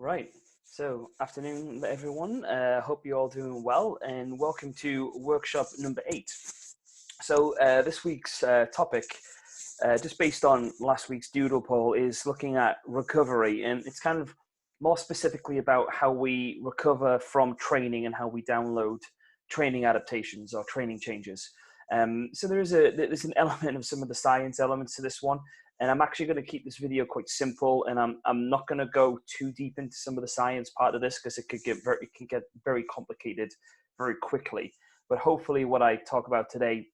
Right. So, afternoon, everyone. Hope you're all doing well, and welcome to workshop number 8. So, this week's topic, just based on last week's doodle poll, is looking at recovery, and it's kind of more specifically about how we recover from training and how we download training adaptations or training changes. So there's an element of some of the science elements to this one, and I'm actually going to keep this video quite simple, and I'm not going to go too deep into some of the science part of this because it can get very complicated very quickly. But hopefully, what I talk about today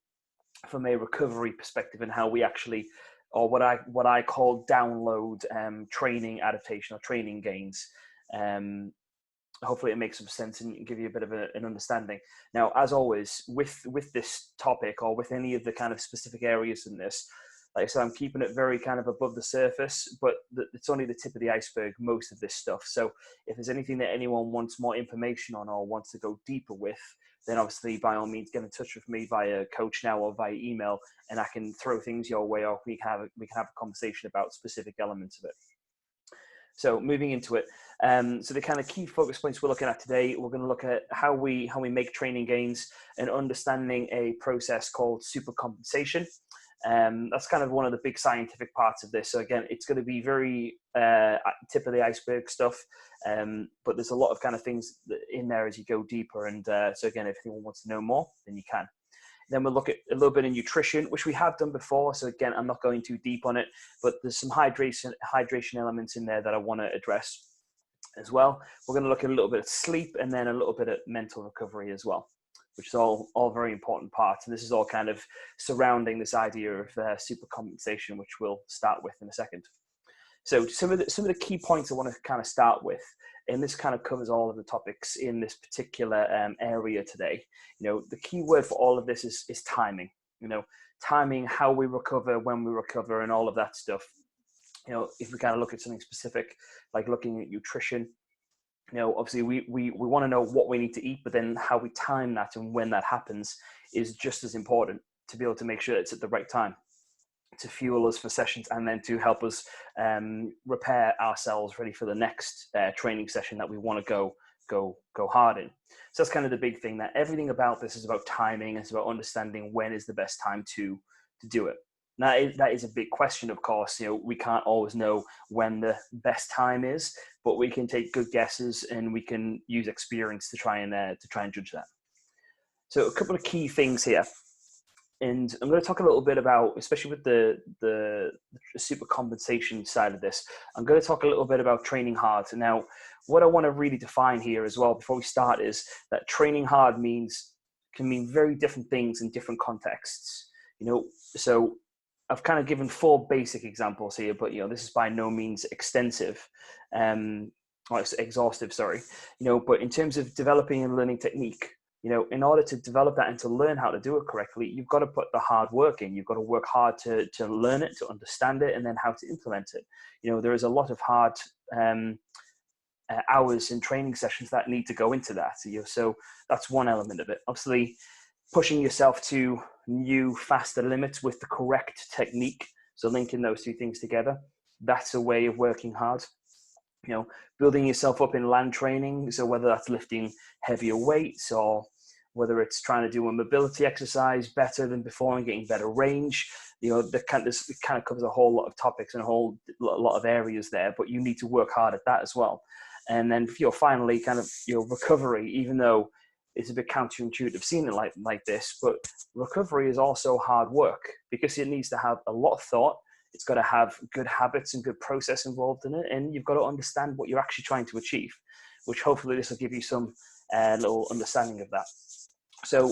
from a recovery perspective and how we actually, or what I call download training adaptation or training gains. Hopefully it makes some sense and give you a bit of an understanding. Now, as always, with this topic or with any of the kind of specific areas in this, like I said, I'm keeping it very kind of above the surface, but it's only the tip of the iceberg, most of this stuff. So if there's anything that anyone wants more information on or wants to go deeper with, then obviously by all means get in touch with me via Coach Now or via email, and I can throw things your way, or we can have a conversation about specific elements of it. So moving into it, so the kind of key focus points we're looking at today, we're going to look at how we make training gains and understanding a process called supercompensation. That's kind of one of the big scientific parts of this. So again, it's going to be very tip of the iceberg stuff, but there's a lot of kind of things in there as you go deeper. And so again, if anyone wants to know more, then you can. Then we'll look at a little bit of nutrition, which we have done before. So again, I'm not going too deep on it, but there's some hydration elements in there that I want to address as well. We're going to look at a little bit of sleep and then a little bit of mental recovery as well, which is all very important parts. And this is all kind of surrounding this idea of supercompensation, which we'll start with in a second. So some of the key points I want to kind of start with, and this kind of covers all of the topics in this particular area today. You know, the key word for all of this is timing. You know, timing, how we recover, when we recover, and all of that stuff. You know, if we kind of look at something specific, like looking at nutrition, you know, obviously we want to know what we need to eat, but then how we time that and when that happens is just as important to be able to make sure it's at the right time to fuel us for sessions and then to help us repair ourselves ready for the next training session that we want to go hard in. So that's kind of the big thing, that everything about this is about timing. It's about understanding when is the best time to do it. Now, that is a big question, of course. You know, we can't always know when the best time is, but we can take good guesses and we can use experience to try and judge that. So a couple of key things here. And I'm going to talk a little bit about, especially with the supercompensation side of this, I'm going to talk a little bit about training hard. Now, what I want to really define here as well before we start is that training hard can mean very different things in different contexts. You know, so I've kind of given 4 basic examples here, but, you know, this is by no means extensive, or exhaustive, sorry. You know, but in terms of developing and learning technique, you know, in order to develop that and to learn how to do it correctly, you've got to put the hard work in. You've got to work hard to learn it, to understand it, and then how to implement it. You know, there is a lot of hard hours in training sessions that need to go into that. So that's one element of it. Obviously, pushing yourself to new, faster limits with the correct technique. So linking those 2 things together, that's a way of working hard. You know, building yourself up in land training. So whether that's lifting heavier weights or whether it's trying to do a mobility exercise better than before and getting better range, you know, it kind of covers a whole lot of topics and a whole lot of areas there, but you need to work hard at that as well. And then, you know, finally, kind of your recovery, even though it's a bit counterintuitive seeing it like this, but recovery is also hard work because it needs to have a lot of thought. It's got to have good habits and good process involved in it. And you've got to understand what you're actually trying to achieve, which hopefully this will give you some little understanding of that. So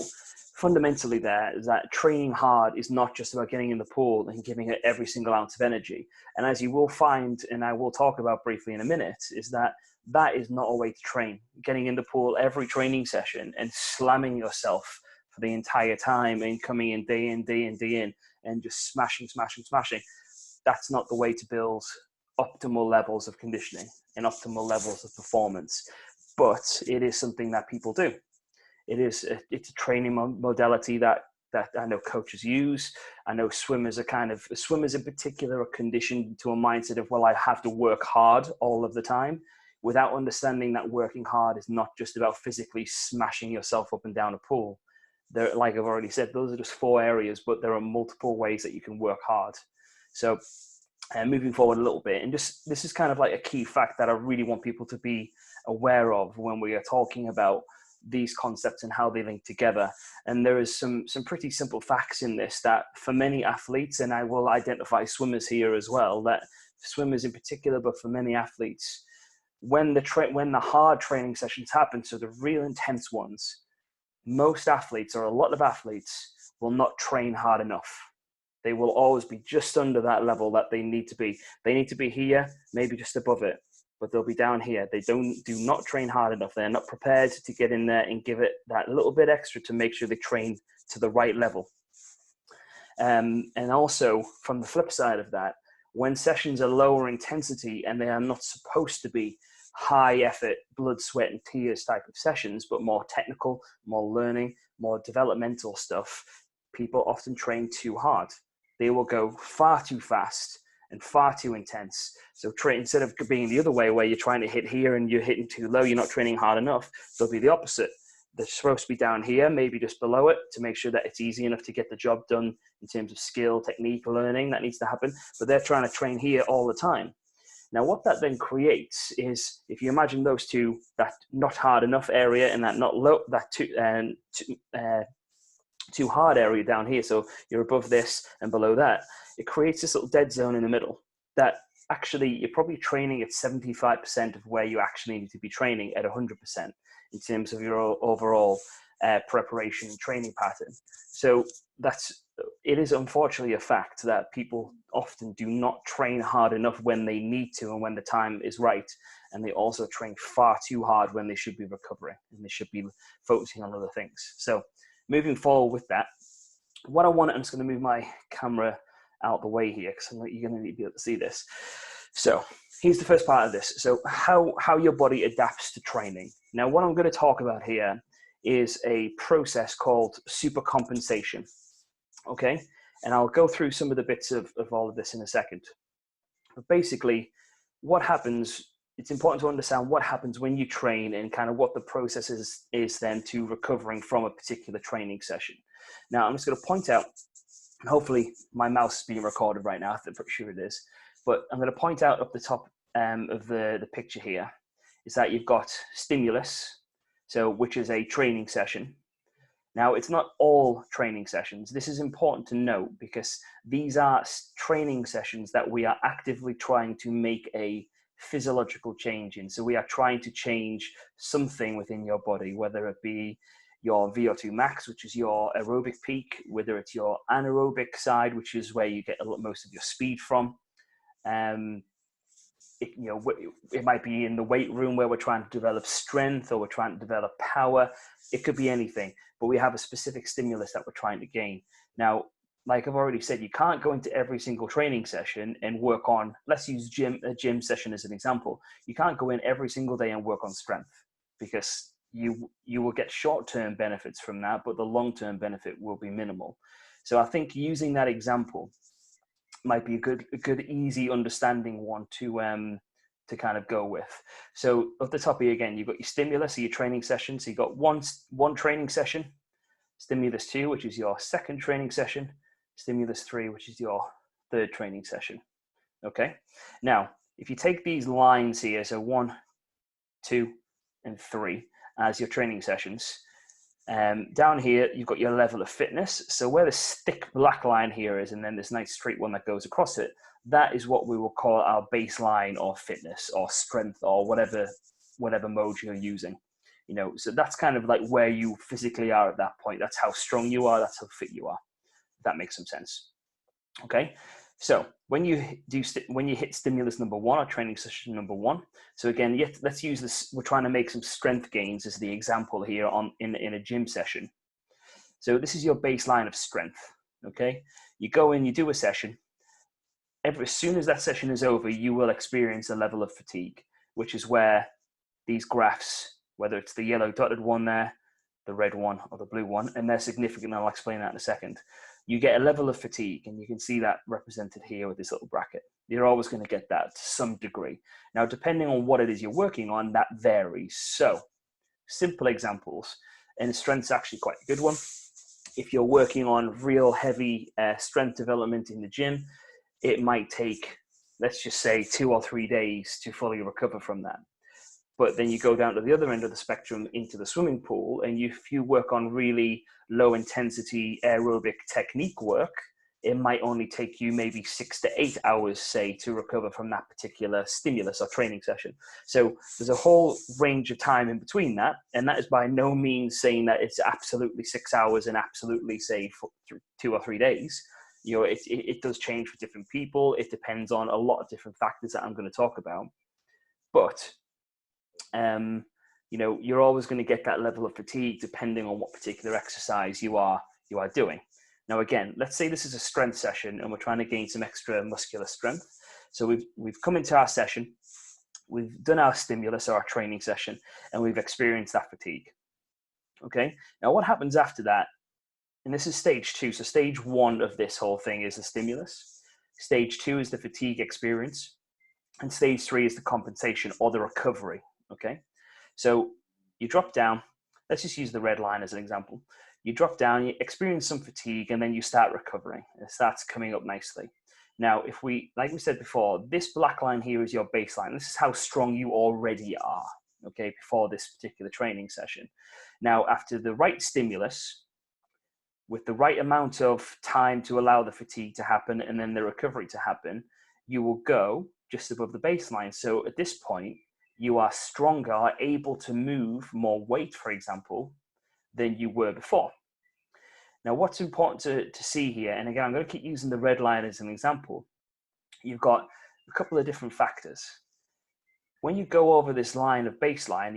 fundamentally there is that training hard is not just about getting in the pool and giving it every single ounce of energy. And as you will find, and I will talk about briefly in a minute, is that is not a way to train. Getting in the pool every training session and slamming yourself for the entire time and coming in day in and just smashing. That's not the way to build optimal levels of conditioning and optimal levels of performance. But it is something that people do. It's a training modality that I know coaches use. I know swimmers in particular are conditioned to a mindset of, well, I have to work hard all of the time, without understanding that working hard is not just about physically smashing yourself up and down a pool. There, like I've already said, those are just 4 areas, but there are multiple ways that you can work hard. So moving forward a little bit, and just this is kind of like a key fact that I really want people to be aware of when we are talking about these concepts and how they link together. And there is some pretty simple facts in this that for many athletes, and I will identify swimmers here as well, that swimmers in particular, but for many athletes, when the hard training sessions happen, so the real intense ones, most athletes, or a lot of athletes, will not train hard enough. They will always be just under that level that they need to be. They need to be here, maybe just above it, but they'll be down here. They do not train hard enough. They're not prepared to get in there and give it that little bit extra to make sure they train to the right level. And also, from the flip side of that, when sessions are lower intensity and they are not supposed to be high effort, blood, sweat, and tears type of sessions, but more technical, more learning, more developmental stuff, people often train too hard. They will go far too fast and far too intense. So instead of being the other way where you're trying to hit here and you're hitting too low, you're not training hard enough, they'll be the opposite. They're supposed to be down here, maybe just below it, to make sure that it's easy enough to get the job done in terms of skill, technique, learning that needs to happen. But they're trying to train here all the time. Now, what that then creates is, if you imagine those two, that not hard enough area and that not low, that too hard area down here, so you're above this and below that, it creates this little dead zone in the middle that actually you're probably training at 75% of where you actually need to be training at 100% in terms of your overall preparation and training pattern. So it is unfortunately a fact that people often do not train hard enough when they need to and when the time is right, and they also train far too hard when they should be recovering and they should be focusing on other things. So moving forward with that, what I want, I'm just going to move my camera out the way here because you're going to need to be able to see this. So here's the first part of this. So how your body adapts to training. Now, what I'm going to talk about here is a process called supercompensation. Okay, and I'll go through some of the bits of all of this in a second. But basically, what happens, it's important to understand what happens when you train and kind of what the process is then to recovering from a particular training session. Now, I'm just going to point out, and hopefully my mouse is being recorded right now, I'm pretty sure it is, but I'm going to point out up the top of the picture here, is that you've got stimulus, so which is a training session. Now, it's not all training sessions. This is important to note because these are training sessions that we are actively trying to make a physiological change in. So we are trying to change something within your body, whether it be your VO2 max, which is your aerobic peak, whether it's your anaerobic side, which is where you get most of your speed from. It might be in the weight room where we're trying to develop strength or we're trying to develop power. It could be anything, but we have a specific stimulus that we're trying to gain. Now, like I've already said, you can't go into every single training session and work on, let's use a gym session as an example. You can't go in every single day and work on strength because you will get short-term benefits from that, but the long-term benefit will be minimal. So I think using that example might be a good, easy understanding one to kind of go with. So at the top here again, you've got your stimulus, so your training session. So you've got one training session, stimulus 2, which is your second training session, stimulus 3, which is your third training session. Okay. Now, if you take these lines here, so 1, 2, and 3 as your training sessions, down here, you've got your level of fitness. So where the thick black line here is, and then this nice straight one that goes across it, that is what we will call our baseline or fitness or strength or whatever mode you're using. So that's kind of like where you physically are at that point. That's how strong you are. That's how fit you are. If that makes some sense. Okay. So when you hit stimulus number 1 or training session number 1, so again, let's use this. We're trying to make some strength gains as the example here in a gym session. So this is your baseline of strength. Okay, you go in, you do a session. As soon as that session is over, you will experience a level of fatigue, which is where these graphs, whether it's the yellow dotted one there, the red one or the blue one, and they're significant. I'll explain that in a second. you get a level of fatigue, and you can see that represented here with this little bracket. You're always going to get that to some degree. Now, depending on what it is you're working on, that varies. So, simple examples, and strength's actually quite a good one. If you're working on real heavy strength development in the gym, it might take, let's just say, 2 or 3 days to fully recover from that. But then you go down to the other end of the spectrum into the swimming pool, and if you work on really low intensity aerobic technique work, it might only take you maybe 6 to 8 hours, say, to recover from that particular stimulus or training session. So there's a whole range of time in between that. And that is by no means saying that it's absolutely 6 hours and absolutely, say, 2 or 3 days. You know, it does change for different people. It depends on a lot of different factors that I'm going to talk about. But, you know, you're always going to get that level of fatigue depending on what particular exercise you are doing. Now, again, let's say this is a strength session and we're trying to gain some extra muscular strength. So we've come into our session, we've done our stimulus or our training session, and we've experienced that fatigue. Okay. Now, what happens after that? And this is stage 2. So stage 1 of this whole thing is the stimulus. Stage 2 is the fatigue experience. And stage 3 is the compensation or the recovery. Okay. So you drop down. Let's just use the red line as an example. You drop down, you experience some fatigue, and then you start recovering. It starts coming up nicely. Now, if we, like we said before, this black line here is your baseline. This is how strong you already are, okay, before this particular training session. Now, after the right stimulus, with the right amount of time to allow the fatigue to happen and then the recovery to happen, you will go just above the baseline. So at this point, you are stronger, able to move more weight, for example, than you were before. Now, what's important to see here, and again, I'm going to keep using the red line as an example. You've got a couple of different factors. When you go over this line of baseline,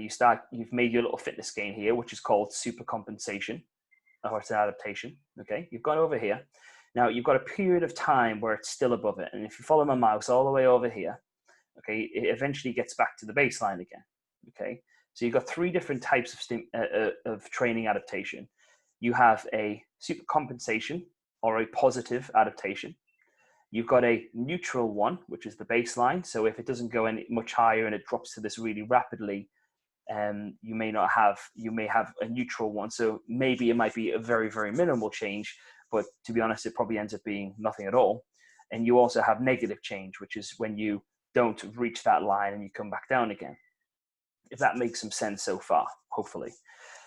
you've made your little fitness gain here, which is called super compensation, or it's an adaptation. Okay, you've gone over here. Now, you've got a period of time where it's still above it. And if you follow my mouse all the way over here, okay, it eventually gets back to the baseline again. Okay. So you've got 3 different types of training adaptation. You have a super compensation or a positive adaptation. You've got a neutral one, which is the baseline. So if it doesn't go any much higher and it drops to this really rapidly, you may have a neutral one. So maybe it might be a very, very minimal change, but to be honest, it probably ends up being nothing at all. And you also have negative change, which is when you don't reach that line and you come back down again. If that makes some sense so far, hopefully.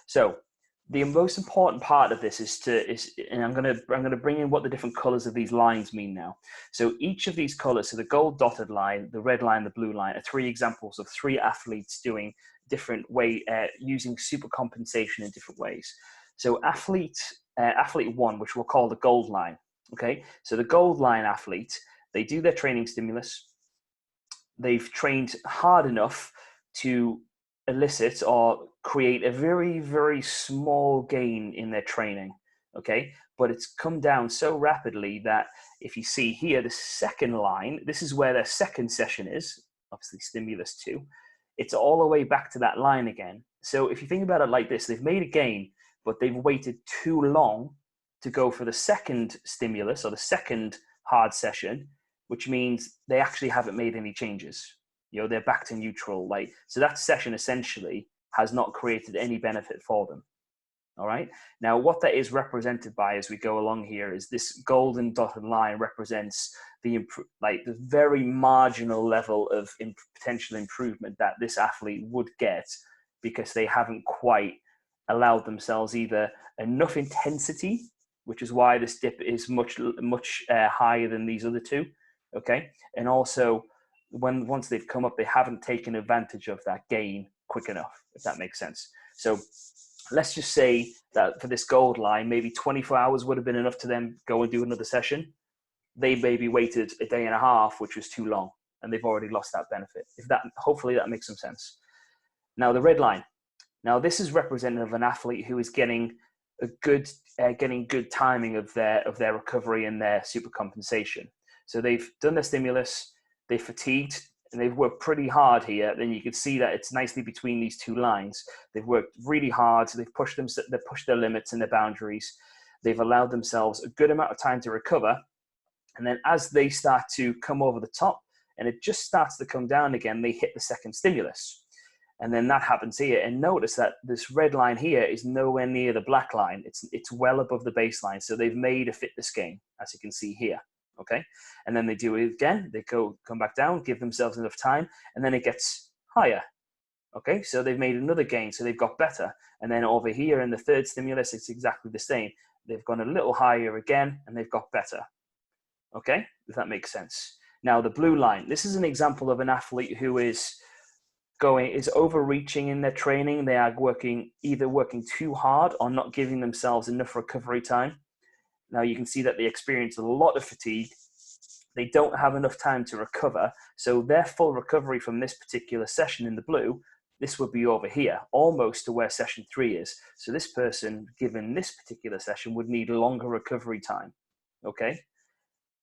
So the most important part of this is and I'm going to bring in what the different colors of these lines mean now. So each of these colors, so the gold dotted line, the red line, the blue line, are 3 examples of 3 athletes doing different way, using super compensation in different ways. So athlete 1, which we'll call the gold line. Okay. So the gold line athlete, they do their training stimulus. They've trained hard enough to elicit or create a very, very small gain in their training, okay? But it's come down so rapidly that if you see here, the second line, this is where their second session is, obviously stimulus 2. It's all the way back to that line again. So if you think about it like this, they've made a gain, but they've waited too long to go for the second stimulus or the second hard session, which means they actually haven't made any changes. You know, they're back to neutral. So that session essentially has not created any benefit for them. All right. Now, what that is represented by as we go along here is this golden dotted line represents the very marginal level of potential improvement that this athlete would get because they haven't quite allowed themselves either enough intensity, which is why this dip is much higher than these other 2. Okay. And also, once they've come up, they haven't taken advantage of that gain quick enough, if that makes sense. So let's just say that for this gold line, maybe 24 hours would have been enough to then go and do another session. They maybe waited a day and a half, which was too long, and they've already lost that benefit. Hopefully that makes some sense. Now the red line. Now this is representative of an athlete who is getting good timing of their recovery and their super compensation. So they've done their stimulus. They're fatigued and they've worked pretty hard here. Then you can see that it's nicely between these 2 lines. They've worked really hard. So they've pushed their limits and their boundaries. they've allowed themselves a good amount of time to recover. And then as they start to come over the top and it just starts to come down again, they hit the second stimulus. And then that happens here. And notice that this red line here is nowhere near the black line. It's well above the baseline. So they've made a fitness gain, as you can see here. Okay. And then they do it again. They come back down, give themselves enough time, and then it gets higher. Okay. So they've made another gain. So they've got better. And then over here in the third stimulus, it's exactly the same. They've gone a little higher again, and they've got better. Okay. If that makes sense. Now the blue line, this is an example of an athlete who is overreaching in their training. They are either working too hard or not giving themselves enough recovery time. Now you can see that they experience a lot of fatigue. They don't have enough time to recover. So their full recovery from this particular session in the blue, this would be over here, almost to where session 3 is. So this person, given this particular session, would need longer recovery time. Okay.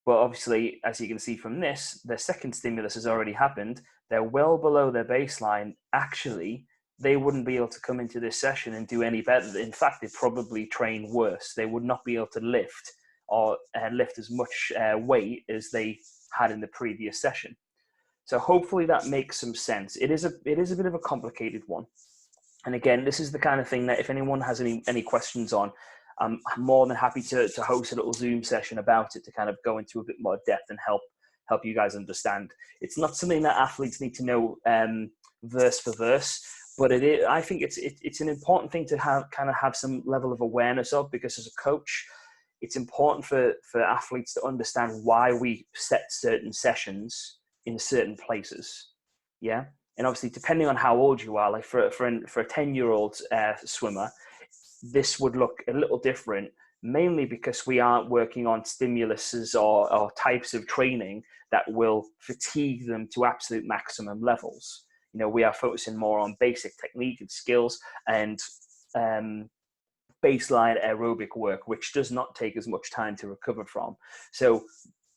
But obviously, as you can see from this, their second stimulus has already happened. They're well below their baseline. Actually, they wouldn't be able to come into this session and do any better. In fact, they'd probably train worse. They would not be able to lift or lift as much weight as they had in the previous session. So hopefully that makes some sense. It is a bit of a complicated one. And again, this is the kind of thing that if anyone has any questions on, I'm more than happy to host a little Zoom session about it to kind of go into a bit more depth and help you guys understand. It's not something that athletes need to know verse for verse, but I think it's an important thing to have some level of awareness of, because as a coach, it's important for athletes to understand why we set certain sessions in certain places. Yeah. And obviously, depending on how old you are, like for a 10-year-old swimmer, this would look a little different, mainly because we aren't working on stimuluses or types of training that will fatigue them to absolute maximum levels. You know, we are focusing more on basic technique and skills and baseline aerobic work, which does not take as much time to recover from. So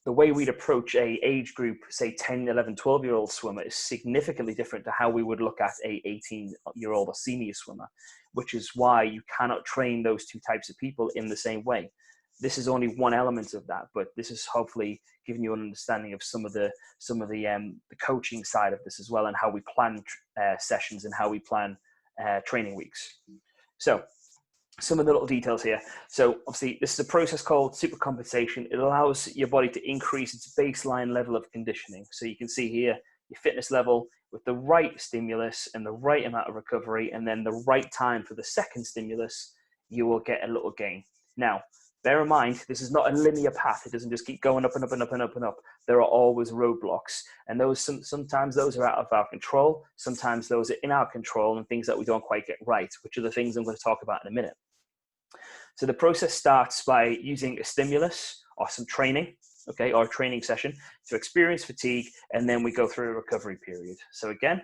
the way we'd approach a age group, say 10, 11, 12-year-old swimmer, is significantly different to how we would look at a 18-year-old or senior swimmer, which is why you cannot train those two types of people in the same way. This is only one element of that, but this is hopefully giving you an understanding of some of the coaching side of this as well, and how we plan sessions and how we plan training weeks. So some of the little details here. So obviously this is a process called supercompensation. It allows your body to increase its baseline level of conditioning. So you can see here your fitness level with the right stimulus and the right amount of recovery, and then the right time for the second stimulus, you will get a little gain. Now, bear in mind, this is not a linear path. It doesn't just keep going up and up and up and up and up. There are always roadblocks, and sometimes those are out of our control. Sometimes those are in our control, and things that we don't quite get right, which are the things I'm going to talk about in a minute. So the process starts by using a stimulus or some training, okay, or a training session to experience fatigue, and then we go through a recovery period. So again,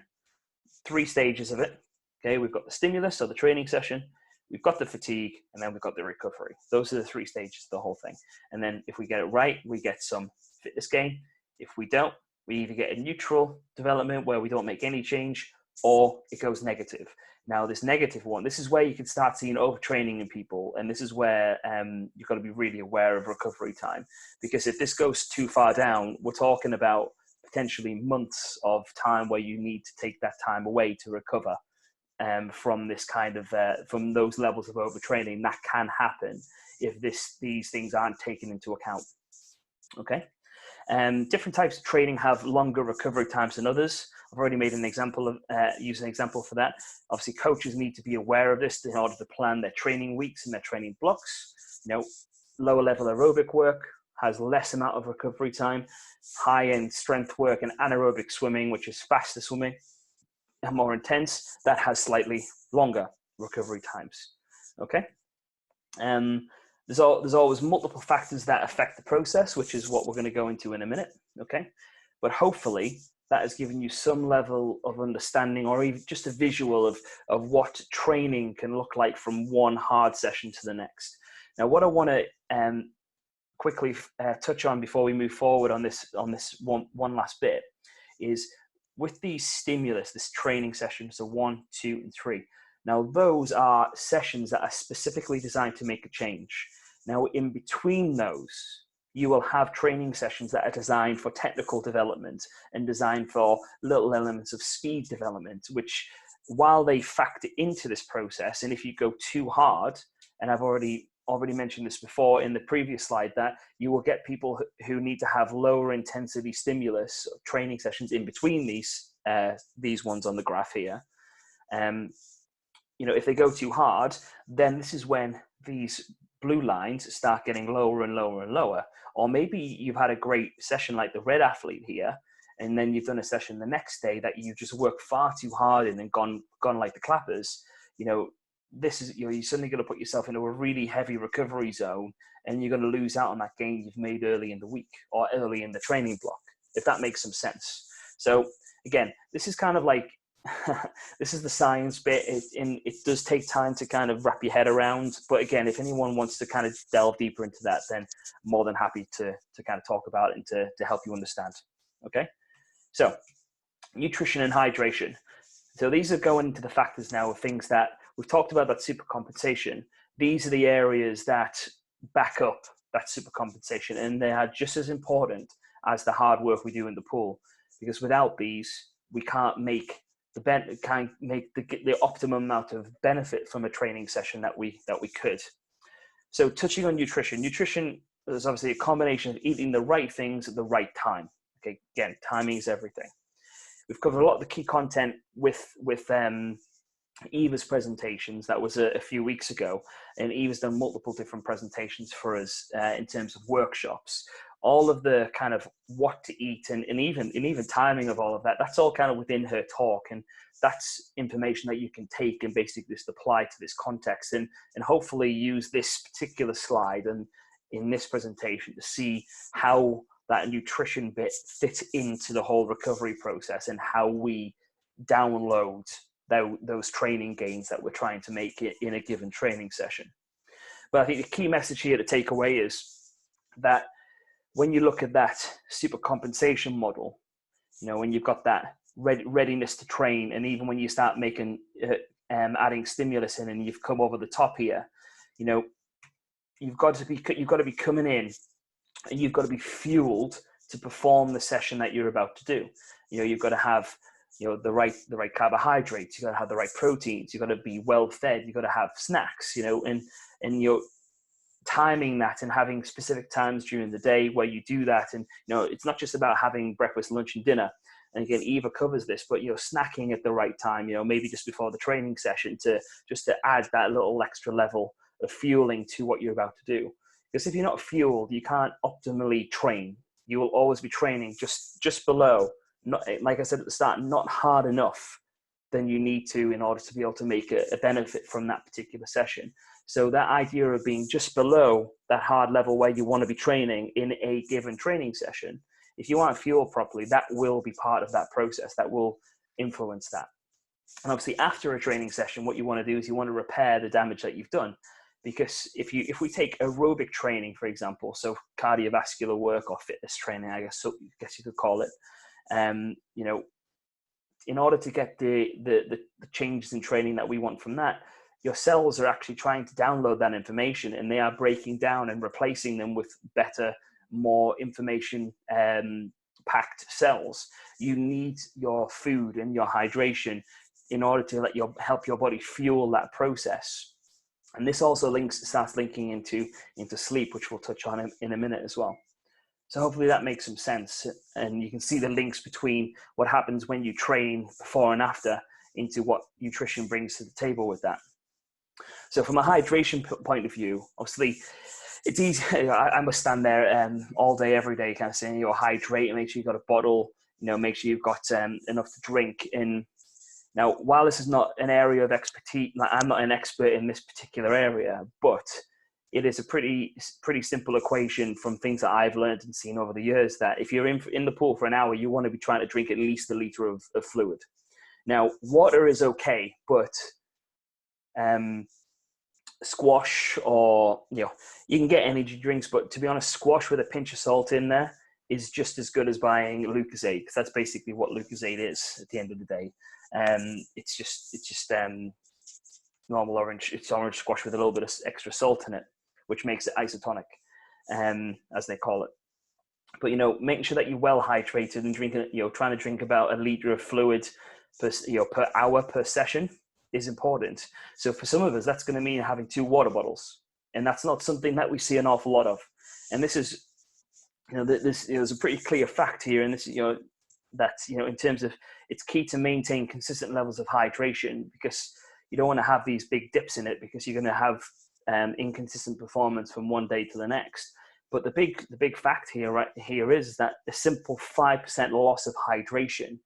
3 stages of it. Okay, we've got the stimulus or the training session, we've got the fatigue, and then we've got the recovery. Those are the 3 stages of the whole thing. And then if we get it right, we get some fitness gain. If we don't, we either get a neutral development where we don't make any change, or it goes negative. Now, this negative one, this is where you can start seeing overtraining in people. And this is where you've got to be really aware of recovery time. Because if this goes too far down, we're talking about potentially months of time where you need to take that time away to recover from this kind of, from those levels of overtraining. That can happen if these things aren't taken into account. Okay. Different types of training have longer recovery times than others. I've already made an example of use an example for that. Obviously, coaches need to be aware of this in order to plan their training weeks and their training blocks. You know, lower level aerobic work has less amount of recovery time. High end strength work and anaerobic swimming, which is faster swimming and more intense, that has slightly longer recovery times. Okay. There's always multiple factors that affect the process, which is what we're going to go into in a minute. Okay. But hopefully that has given you some level of understanding, or even just a visual of what training can look like from one hard session to the next. Now, what I want to quickly touch on before we move forward on this one last bit is with these stimulus, this training session, so 1, 2, and 3. Now, those are sessions that are specifically designed to make a change. Now, in between those, you will have training sessions that are designed for technical development and designed for little elements of speed development, which, while they factor into this process, and if you go too hard, and I've already mentioned this before in the previous slide, that you will get people who need to have lower intensity stimulus training sessions in between these ones on the graph here. If they go too hard, then this is when these blue lines start getting lower and lower and lower. Or maybe you've had a great session like the red athlete here, and then you've done a session the next day that you just worked far too hard in and gone like the clappers. This is, you're suddenly going to put yourself into a really heavy recovery zone, and you're going to lose out on that gain you've made early in the week or early in the training block, if that makes some sense. So again, this is kind of like, this is the science bit. It does take time to kind of wrap your head around. But again, if anyone wants to kind of delve deeper into that, then I'm more than happy to kind of talk about it and to help you understand. Okay. So nutrition and hydration. So these are going into the factors now of things that we've talked about, that super compensation. These are the areas that back up that super compensation, and they are just as important as the hard work we do in the pool, because without these, we can't make the optimum amount of benefit from a training session that we could. So touching on nutrition is obviously a combination of eating the right things at the right time. Okay, again, timing is everything. We've covered a lot of the key content with Eva's presentations. That was a few weeks ago, and Eva's done multiple different presentations for us in terms of workshops. All of the kind of what to eat and even timing of all of that, that's all kind of within her talk, and that's information that you can take and basically just apply to this context and hopefully use this particular slide and in this presentation to see how that nutrition bit fits into the whole recovery process and how we download those training gains that we're trying to make it in a given training session. But I think the key message here to take away is that when you look at that super compensation model, when you've got that readiness to train, and even when you start making adding stimulus in and you've come over the top here, you've got to be coming in and you've got to be fueled to perform the session that you're about to do. You've got to have the right carbohydrates, you've got to have the right proteins, you've got to be well fed, you've got to have snacks, and you're timing that and having specific times during the day where you do that. And it's not just about having breakfast, lunch, and dinner. And again, Eva covers this, but snacking at the right time, maybe just before the training session to add that little extra level of fueling to what you're about to do. Because if you're not fueled, you can't optimally train. You will always be training just below, not, like I said at the start, not hard enough than you need to in order to be able to make a benefit from that particular session. So that idea of being just below that hard level where you want to be training in a given training session, if you aren't fueled properly, that will be part of that process that will influence that. And obviously after a training session, what you want to do is you want to repair the damage that you've done. Because if we take aerobic training, for example, so cardiovascular work or fitness training, I guess you could call it, in order to get the changes in training that we want from that, your cells are actually trying to download that information, and they are breaking down and replacing them with better, more information packed cells. You need your food and your hydration in order to help your body fuel that process. And this also starts linking into sleep, which we'll touch on in a minute as well. So hopefully that makes some sense, and you can see the links between what happens when you train before and after into what nutrition brings to the table with that. So from a hydration point of view, obviously it's easy. I must stand there all day, every day, kind of saying, hydrate, and make sure you've got a bottle, make sure you've got enough to drink. And now, while this is not an area of expertise, I'm not an expert in this particular area, but it is a pretty simple equation from things that I've learned and seen over the years, that if you're in the pool for an hour, you want to be trying to drink at least 1 liter of fluid. Now, water is okay, but squash, or you can get energy drinks, but to be honest, squash with a pinch of salt in there is just as good as buying Lucozade, because that's basically what Lucozade is at the end of the day. It's just normal orange. It's orange squash with a little bit of extra salt in it. which makes it isotonic, as they call it. But, making sure that you're well hydrated and drinking, trying to drink about a liter of fluid per hour per session is important. So for some of us, that's going to mean having 2 water bottles. And that's not something that we see an awful lot of. And this is, there's a pretty clear fact here. And this, that, in terms of, it's key to maintain consistent levels of hydration, because you don't want to have these big dips in it, because you're going to have inconsistent performance from one day to the next. But the big fact here is that a simple 5% loss of hydration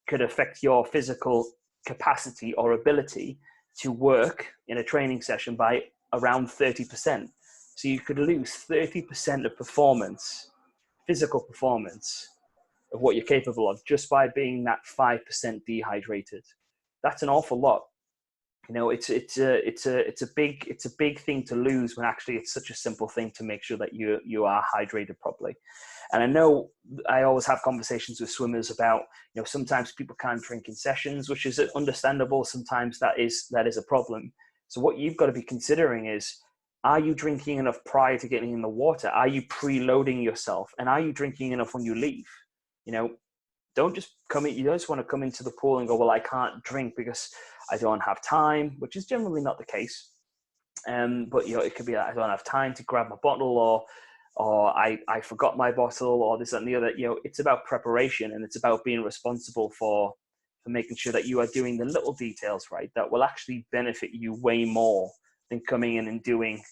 could affect your physical capacity or ability to work in a training session by around 30%. So you could lose 30% of performance, physical performance, of what you're capable of, just by being that 5% dehydrated. That's an awful lot. It's a big thing to lose, when actually it's such a simple thing to make sure that you are hydrated properly. And I know I always have conversations with swimmers about, sometimes people can't drink in sessions, which is understandable. Sometimes that is a problem. So what you've got to be considering is, are you drinking enough prior to getting in the water? Are you preloading yourself? And are you drinking enough when you leave? Don't just come in. You don't just want to come into the pool and go, well, I can't drink because I don't have time, which is generally not the case. But it could be that I don't have time to grab my bottle, or I forgot my bottle, or this, that, and the other. It's about preparation, and it's about being responsible for making sure that you are doing the little details right that will actually benefit you way more than coming in and doing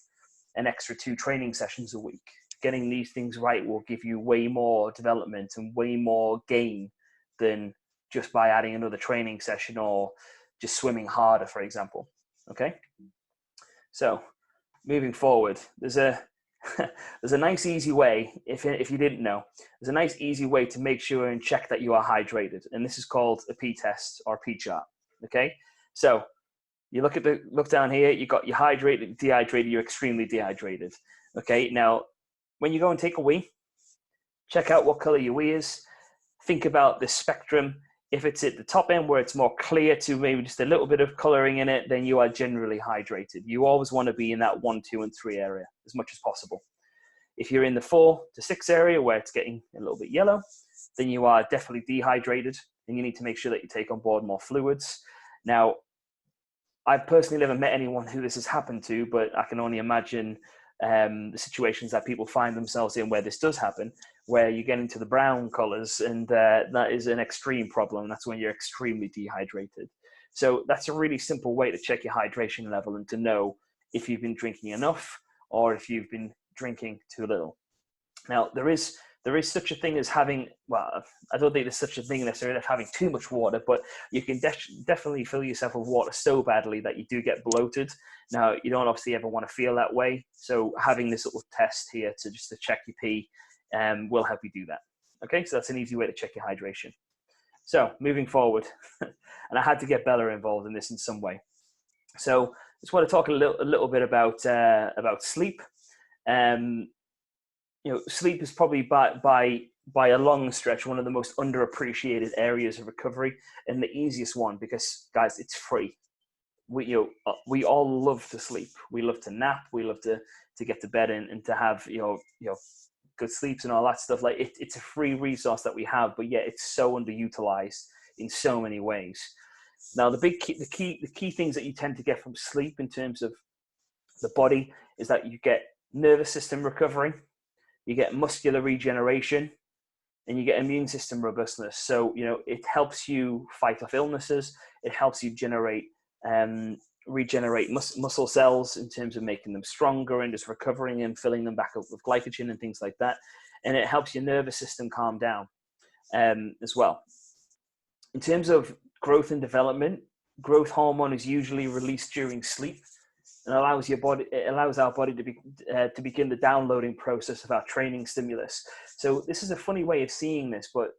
an extra 2 training sessions a week. Getting these things right will give you way more development and way more gain than just by adding another training session or just swimming harder, for example. Okay. So moving forward, there's a nice easy way, if you didn't know, there's a nice easy way to make sure and check that you are hydrated. And this is called a P test or P chart. Okay. So you look down here, you got your hydrated, dehydrated, you're extremely dehydrated. Okay. Now, when you go and take a wee, check out what color your wee is. Think about the spectrum. If it's at the top end where it's more clear to maybe just a little bit of coloring in it, then you are generally hydrated. You always want to be in that 1, 2, and 3 area as much as possible. If you're in the 4 to 6 area where it's getting a little bit yellow, then you are definitely dehydrated, and you need to make sure that you take on board more fluids. Now, I've personally never met anyone who this has happened to, but I can only imagine the situations that people find themselves in where this does happen, where you get into the brown colors, and that is an extreme problem. That's when you're extremely dehydrated. So that's a really simple way to check your hydration level and to know if you've been drinking enough or if you've been drinking too little. Now, there is such a thing as having, well, I don't think there's such a thing necessarily as having too much water, but you can definitely fill yourself with water so badly that you do get bloated. Now, you don't obviously ever want to feel that way. So having this little test here to check your pee will help you do that. Okay, so that's an easy way to check your hydration. So moving forward, and I had to get Bella involved in this in some way. So I just want to talk a little bit about sleep. Sleep is probably by a long stretch one of the most underappreciated areas of recovery, and the easiest one, because guys, it's free. We all love to sleep. We love to nap. We love to get to bed and to have good sleeps and all that stuff. Like it's a free resource that we have, but yet it's so underutilized in so many ways. Now, the key things that you tend to get from sleep in terms of the body is that you get nervous system recovery, you get muscular regeneration, and you get immune system robustness. So, it helps you fight off illnesses. It helps you regenerate muscle cells in terms of making them stronger and just recovering and filling them back up with glycogen and things like that. And it helps your nervous system calm down as well. In terms of growth and development, growth hormone is usually released during sleep, and allows our body to begin the downloading process of our training stimulus. So this is a funny way of seeing this, but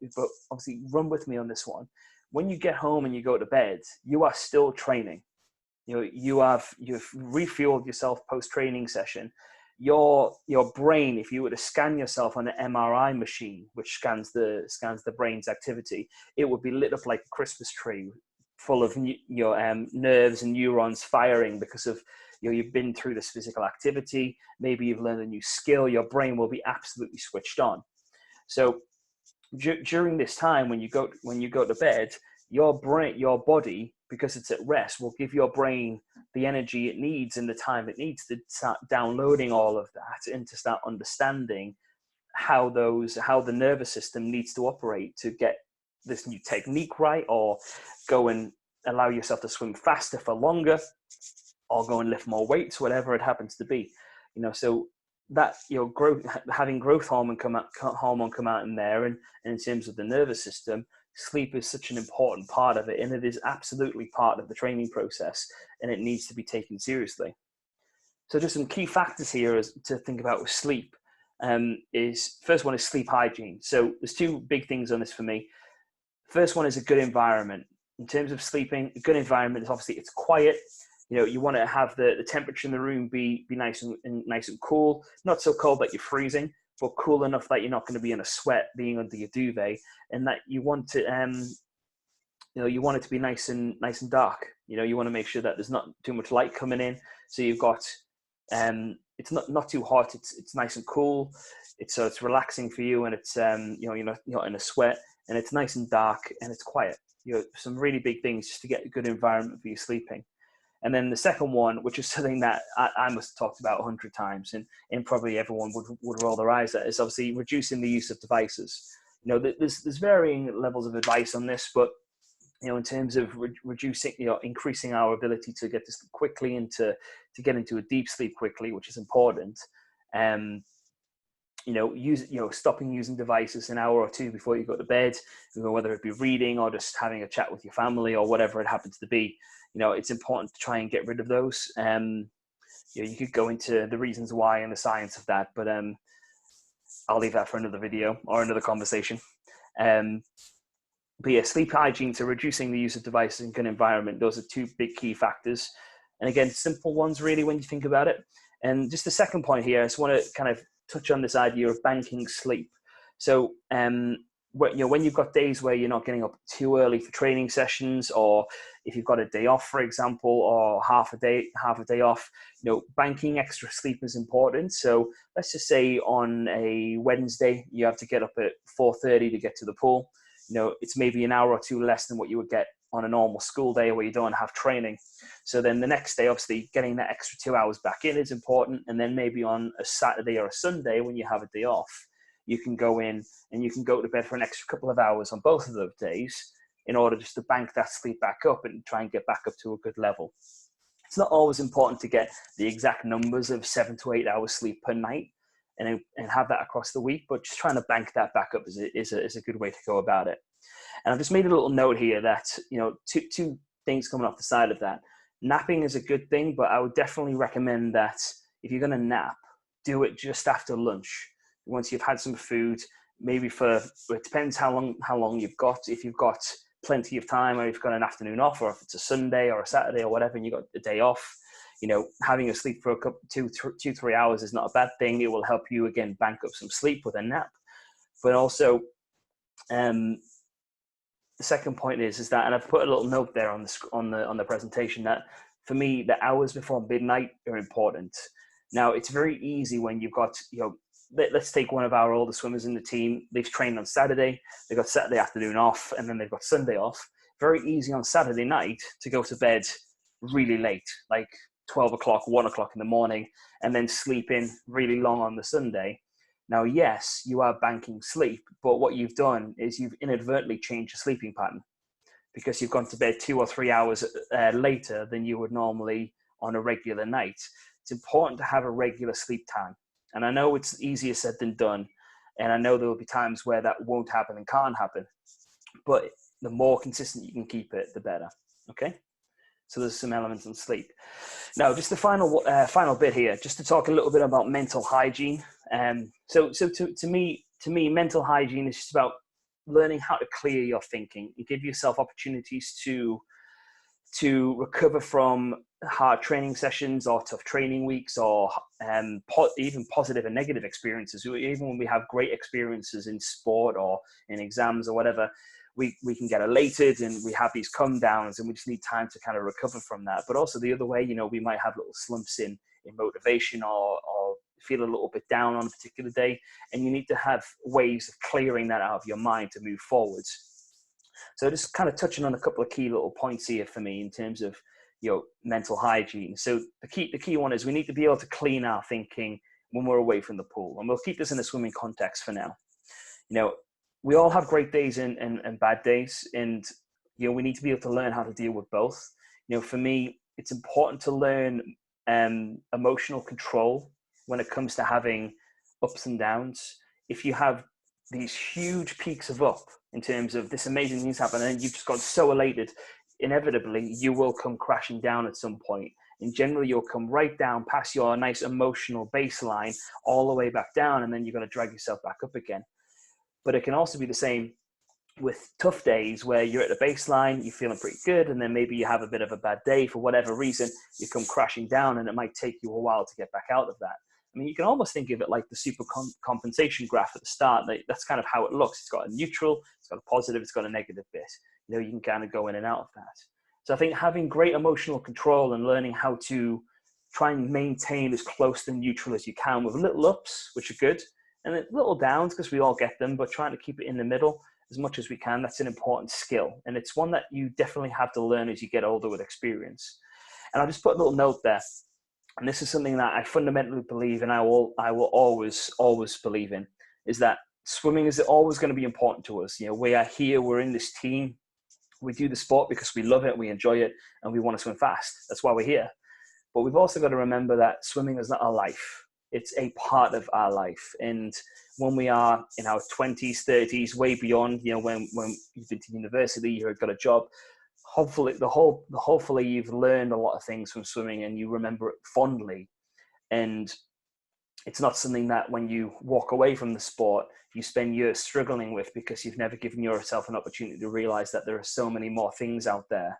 obviously run with me on this one. When you get home and you go to bed, you are still training. You've refueled yourself post-training session. Your brain, if you were to scan yourself on an MRI machine, which scans the brain's activity, it would be lit up like a Christmas tree, full of your nerves and neurons firing because of, you've been through this physical activity. Maybe you've learned a new skill. Your brain will be absolutely switched on. So during this time, when you go to bed, your body, because it's at rest, will give your brain the energy it needs and the time it needs to start downloading all of that and to start understanding how the nervous system needs to operate to get this new technique right, or go and allow yourself to swim faster for longer, or go and lift more weights, whatever it happens to be. So that having growth hormone come out in there, and in terms of the nervous system, sleep is such an important part of it, and it is absolutely part of the training process, and it needs to be taken seriously. So just some key factors here to think about with sleep. First one is sleep hygiene. So there's two big things on this for me. First one is a good environment. In terms of sleeping, a good environment is obviously it's quiet. You want to have the temperature in the room be nice and cool, not so cold that you're freezing, but cool enough that you're not going to be in a sweat being under your duvet, and that you want to you want it to be nice and dark. You want to make sure that there's not too much light coming in, so you've got it's not too hot. It's nice and cool. It's relaxing for you, and it's you're not in a sweat, and it's nice and dark, and it's quiet. Some really big things just to get a good environment for you sleeping. And then the second one, which is something that I must have talked about 100 times, and probably everyone would roll their eyes at, is obviously reducing the use of devices. There's varying levels of advice on this, but in terms of reducing, increasing our ability to get to sleep quickly and to get into a deep sleep quickly, which is important. Stopping using devices an hour or two before you go to bed, whether it be reading or just having a chat with your family or whatever it happens to be. It's important to try and get rid of those. You could go into the reasons why and the science of that, but I'll leave that for another video or another conversation. But yeah, sleep hygiene, so reducing the use of devices in good environment, those are two big key factors. And again, simple ones really when you think about it. And just the second point here, I just want to kind of touch on this idea of banking sleep. So when you've got days where you're not getting up too early for training sessions, or if you've got a day off, for example, or half a day off, banking extra sleep is important. So let's just say on a Wednesday, you have to get up at 4:30 to get to the pool. It's maybe an hour or two less than what you would get on a normal school day where you don't have training. So then the next day, obviously getting that extra 2 hours back in is important. And then maybe on a Saturday or a Sunday, when you have a day off, you can go in and you can go to bed for an extra couple of hours on both of those days in order just to bank that sleep back up and try and get back up to a good level. It's not always important to get the exact numbers of 7 to 8 hours sleep per night and have that across the week, but just trying to bank that back up is a good way to go about it. And I've just made a little note here that, two things coming off the side of that. Napping is a good thing, but I would definitely recommend that if you're going to nap, do it just after lunch. Once you've had some food, maybe it depends how long you've got. If you've got plenty of time, or if you've got an afternoon off, or if it's a Sunday or a Saturday or whatever, and you've got a day off, having a sleep for 2-3 hours is not a bad thing. It will help you, again, bank up some sleep with a nap. But also, the second point is that, and I've put a little note there on the presentation, that for me, the hours before midnight are important. Now, it's very easy when you've got, let's take one of our older swimmers in the team. They've trained on Saturday, they've got Saturday afternoon off, and then they've got Sunday off. Very easy on Saturday night to go to bed really late, like 12 o'clock, 1 o'clock in the morning, and then sleep in really long on the Sunday. Now, yes, you are banking sleep, but what you've done is you've inadvertently changed your sleeping pattern because you've gone to bed 2 or 3 hours later than you would normally on a regular night. It's important to have a regular sleep time. And I know it's easier said than done. And I know there will be times where that won't happen and can't happen. But the more consistent you can keep it, the better. Okay? So there's some elements on sleep. Now, just the final bit here, just to talk a little bit about mental hygiene. So to me, mental hygiene is just about learning how to clear your thinking and give yourself opportunities to recover from hard training sessions or tough training weeks, or even positive and negative experiences. Even when we have great experiences in sport or in exams or whatever, we can get elated and we have these come downs, and we just need time to kind of recover from that. But also the other way, we might have little slumps in motivation, or feel a little bit down on a particular day, and you need to have ways of clearing that out of your mind to move forwards. So just kind of touching on a couple of key little points here for me in terms of mental hygiene. So the key one is we need to be able to clean our thinking when we're away from the pool, and we'll keep this in a swimming context for now. We all have great days and bad days, and we need to be able to learn how to deal with both. For me, it's important to learn emotional control when it comes to having ups and downs. If you have these huge peaks of up in terms of this amazing things happen, and you've just got so elated, inevitably you will come crashing down at some point. And generally you'll come right down past your nice emotional baseline all the way back down, and then you're going to drag yourself back up again. But it can also be the same with tough days where you're at the baseline, you're feeling pretty good, and then maybe you have a bit of a bad day for whatever reason, you come crashing down, and it might take you a while to get back out of that. I mean, you can almost think of it like the super compensation graph at the start. That's kind of how it looks. It's got a neutral, it's got a positive, it's got a negative bit. You can kind of go in and out of that. So I think having great emotional control and learning how to try and maintain as close to neutral as you can, with little ups, which are good, and then little downs, because we all get them, but trying to keep it in the middle as much as we can, that's an important skill. And it's one that you definitely have to learn as you get older with experience. And I'll just put a little note there. And this is something that I fundamentally believe, and I will always believe in, is that swimming is always going to be important to us. We are here, we're in this team. We do the sport because we love it, we enjoy it, and we want to swim fast. That's why we're here. But we've also got to remember that swimming is not our life. It's a part of our life. And when we are in our 20s, 30s, way beyond, when you've been to university, you've got a job, hopefully you've learned a lot of things from swimming and you remember it fondly. And it's not something that when you walk away from the sport, you spend years struggling with, because you've never given yourself an opportunity to realize that there are so many more things out there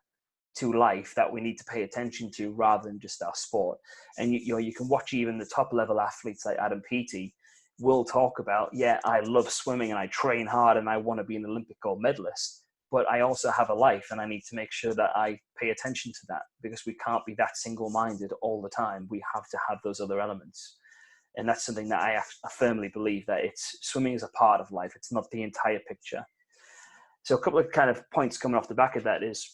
to life that we need to pay attention to, rather than just our sport. And you can watch even the top level athletes like Adam Peaty will talk about, I love swimming and I train hard and I want to be an Olympic gold medalist, but I also have a life and I need to make sure that I pay attention to that, because we can't be that single-minded all the time. We have to have those other elements. And that's something that I firmly believe, that swimming is a part of life. It's not the entire picture. So a couple of kind of points coming off the back of that is,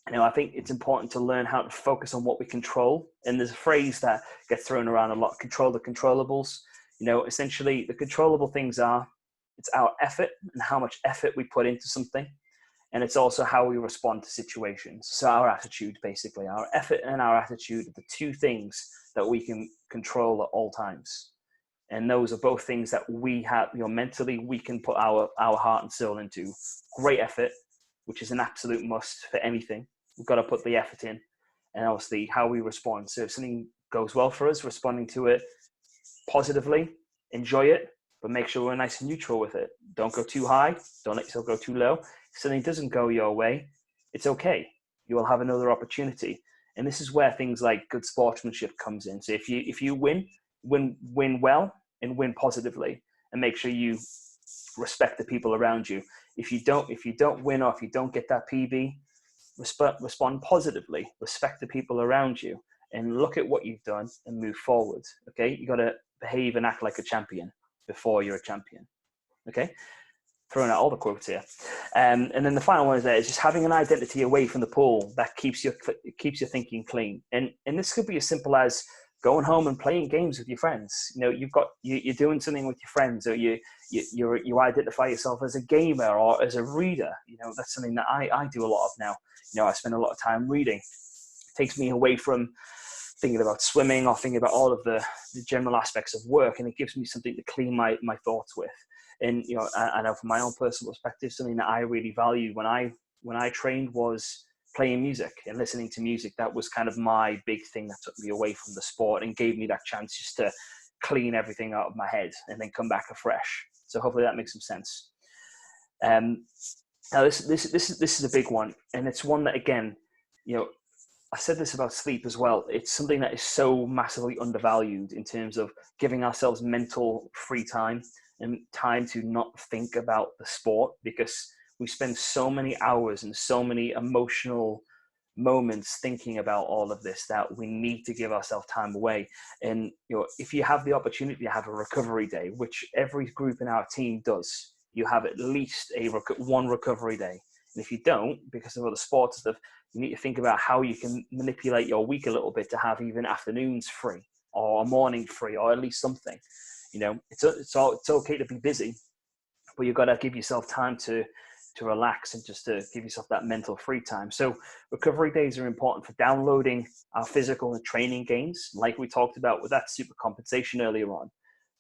I think it's important to learn how to focus on what we control. And there's a phrase that gets thrown around a lot: control the controllables. Essentially the controllable things it's our effort and how much effort we put into something. And it's also how we respond to situations. So our attitude, basically, our effort and our attitude are the two things that we can control at all times. And those are both things that we have, mentally, we can put our heart and soul into. Great effort, which is an absolute must for anything. We've got to put the effort in. And obviously how we respond. So if something goes well for us, responding to it positively, enjoy it, but make sure we're nice and neutral with it. Don't go too high. Don't let yourself go too low. If something doesn't go your way, it's okay. You will have another opportunity. And this is where things like good sportsmanship comes in. So if you win well and win positively, and make sure you respect the people around you. If you don't win, or if you don't get that PB, respond positively, respect the people around you, and look at what you've done and move forward. Okay. You got to behave and act like a champion before you're a champion. Okay. Throwing out all the quotes here. And then the final one is just having an identity away from the pool that keeps your thinking clean. And this could be as simple as going home and playing games with your friends. You're doing something with your friends, or you identify yourself as a gamer or as a reader. That's something that I do a lot of now. I spend a lot of time reading. It takes me away from thinking about swimming or thinking about all of the general aspects of work, and it gives me something to clean my thoughts with. And I know from my own personal perspective, something that I really valued when I trained was playing music and listening to music. That was kind of my big thing that took me away from the sport and gave me that chance just to clean everything out of my head and then come back afresh. So hopefully that makes some sense. Now this is a big one, and it's one that, again, I said this about sleep as well. It's something that is so massively undervalued in terms of giving ourselves mental free time and time to not think about the sport, because we spend so many hours and so many emotional moments thinking about all of this that we need to give ourselves time away. And if you have the opportunity to have a recovery day, which every group in our team does, you have at least one recovery day. And if you don't, because of other sports stuff, you need to think about how you can manipulate your week a little bit to have even afternoons free or a morning free, or at least something. It's okay to be busy, but you've got to give yourself time to relax and just to give yourself that mental free time. So recovery days are important for downloading our physical and training gains, like we talked about with that super compensation earlier on,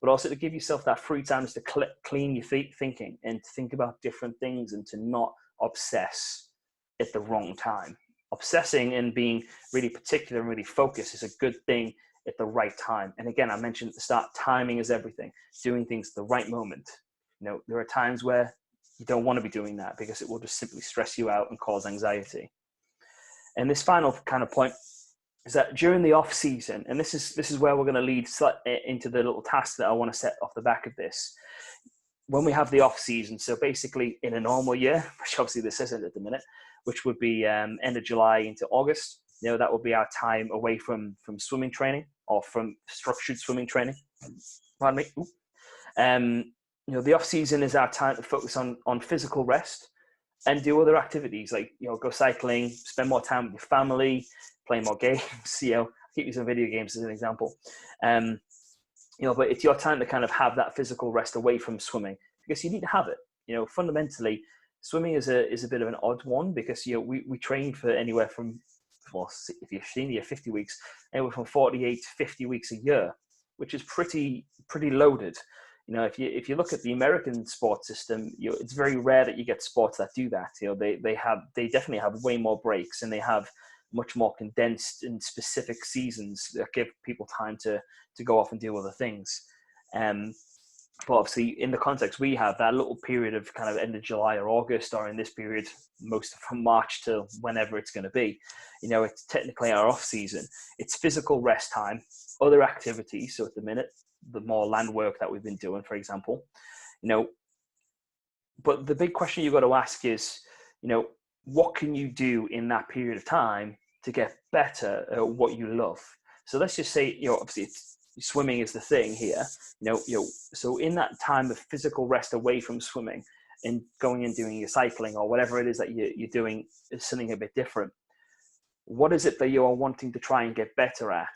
but also to give yourself that free time just to clean your thinking and to think about different things and to not obsess at the wrong time. Obsessing and being really particular and really focused is a good thing at the right time. And again, I mentioned at the start, timing is everything. Doing things at the right moment. There are times where you don't want to be doing that because it will just simply stress you out and cause anxiety. And this final kind of point is that during the off season, and this is where we're going to lead into the little task that I want to set off the back of this. When we have the off season, so basically in a normal year, which obviously this isn't at the minute, which would be end of July into August, that will be our time away from swimming training or from structured swimming training. Pardon me. The off season is our time to focus on physical rest and do other activities like, go cycling, spend more time with your family, play more games, keep you some video games as an example. But it's your time to kind of have that physical rest away from swimming because you need to have it. Fundamentally, swimming is a bit of an odd one because, we train for anywhere from, if you're senior, 50 weeks, anywhere from 48 to 50 weeks a year, which is pretty loaded. If you look at the American sports system, it's very rare that you get sports that do that. They definitely have way more breaks and they have much more condensed and specific seasons that give people time to go off and do other things. But obviously, in the context we have, that little period of kind of end of July or August, or in this period, most from March to whenever it's going to be, it's technically our off season. It's physical rest time, other activities. So at the minute, the more land work that we've been doing, for example, but the big question you've got to ask is, what can you do in that period of time to get better at what you love? So let's just say, obviously swimming is the thing here, so in that time of physical rest away from swimming and going and doing your cycling or whatever it is that you're doing is something a bit different. What is it that you're wanting to try and get better at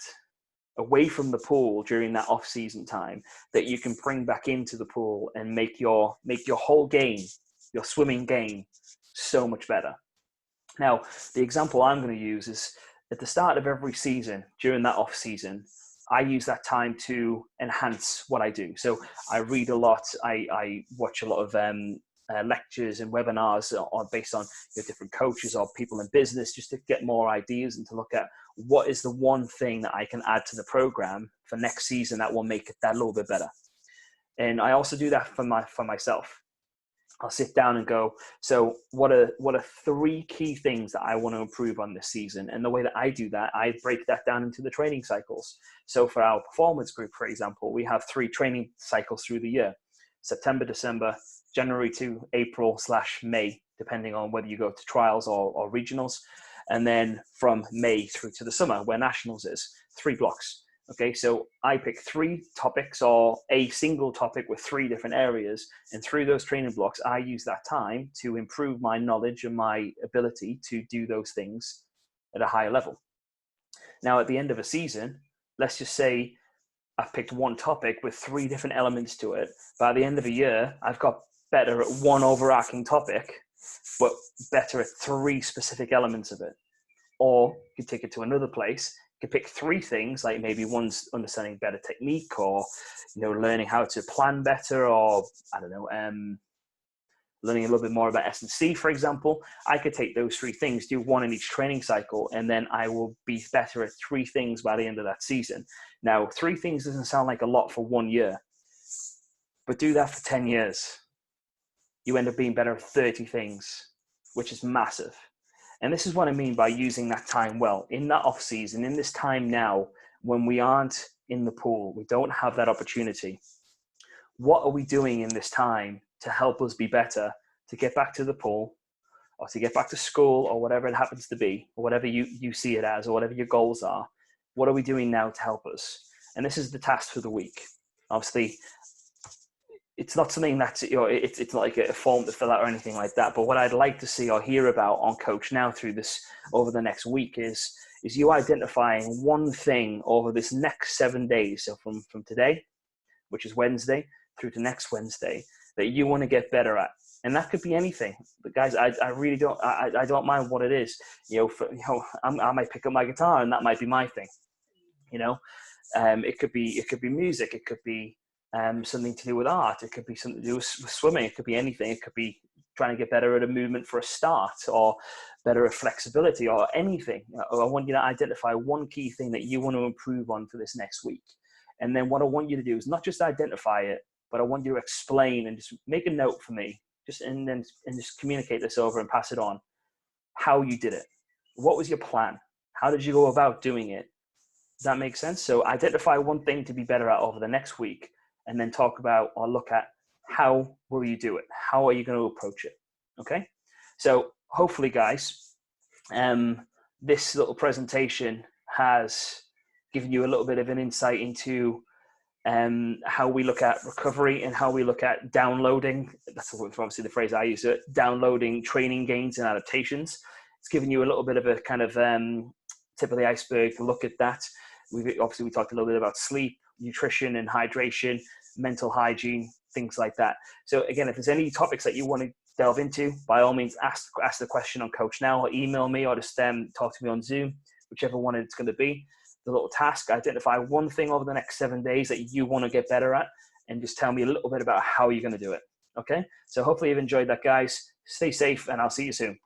away from the pool during that off-season time that you can bring back into the pool and make your whole game, your swimming game, so much better? Now, the example I'm going to use is at the start of every season, during that off-season, I use that time to enhance what I do. So I read a lot, I watch a lot of lectures and webinars based on different coaches or people in business, just to get more ideas and to look at what is the one thing that I can add to the program for next season that will make it that little bit better. And I also do that for myself. I'll sit down and go, so what are 3 key things that I want to improve on this season? And the way that I do that, I break that down into the training cycles. So for our performance group, for example, we have 3 training cycles through the year: September, December, January to April/May, depending on whether you go to trials or regionals. And then from May through to the summer, where nationals is, 3 blocks. Okay, so I pick 3 topics or a single topic with 3 different areas. And through those training blocks, I use that time to improve my knowledge and my ability to do those things at a higher level. Now, at the end of a season, let's just say I've picked one topic with 3 different elements to it. By the end of a year, I've got better at one overarching topic, but better at 3 specific elements of it. Or you could take it to another place. You could pick 3 things, like maybe one's understanding better technique, or learning how to plan better, or learning a little bit more about S&C, for example. I could take those 3 things, do 1 in each training cycle, and then I will be better at 3 things by the end of that season. Now, 3 things doesn't sound like a lot for 1 year, but do that for 10 years. You end up being better at 30 things, which is massive. And this is what I mean by using that time well. In that off season, in this time now, when we aren't in the pool, we don't have that opportunity. What are we doing in this time to help us be better to get back to the pool, or to get back to school, or whatever it happens to be, or whatever you see it as, or whatever your goals are. What are we doing now to help us? And this is the task for the week. Obviously, it's not something that's, it's not like a form to fill out or anything like that. But what I'd like to see or hear about on Coach Now through this over the next week is you identifying one thing over this next 7 days. So from today, which is Wednesday, through to next Wednesday, that you want to get better at. And that could be anything. But guys, I really don't, I don't mind what it is. I might pick up my guitar and that might be my thing. It could be music. It could be something to do with art. It could be something to do with swimming. It could be anything. It could be trying to get better at a movement for a start, or better at flexibility, or anything. I want you to identify one key thing that you want to improve on for this next week. And then what I want you to do is not just identify it, but I want you to explain and just make a note for me, and just communicate this over and pass it on, how you did it. What was your plan? How did you go about doing it? Does that make sense? So identify one thing to be better at over the next week, and then talk about or look at how will you do it? How are you going to approach it? Okay. So hopefully, guys, this little presentation has given you a little bit of an insight into how we look at recovery and how we look at downloading. That's obviously the phrase I use, downloading training gains and adaptations. It's given you a little bit of a kind of tip of the iceberg to look at that. We talked a little bit about sleep, nutrition and hydration, mental hygiene, things like that. So again, if there's any topics that you want to delve into, by all means, ask the question on Coach Now, or email me, or just talk to me on Zoom, whichever one it's going to be. The little task, identify one thing over the next 7 days that you want to get better at, and just tell me a little bit about how you're going to do it. Okay? So hopefully you've enjoyed that, guys. Stay safe, and I'll see you soon.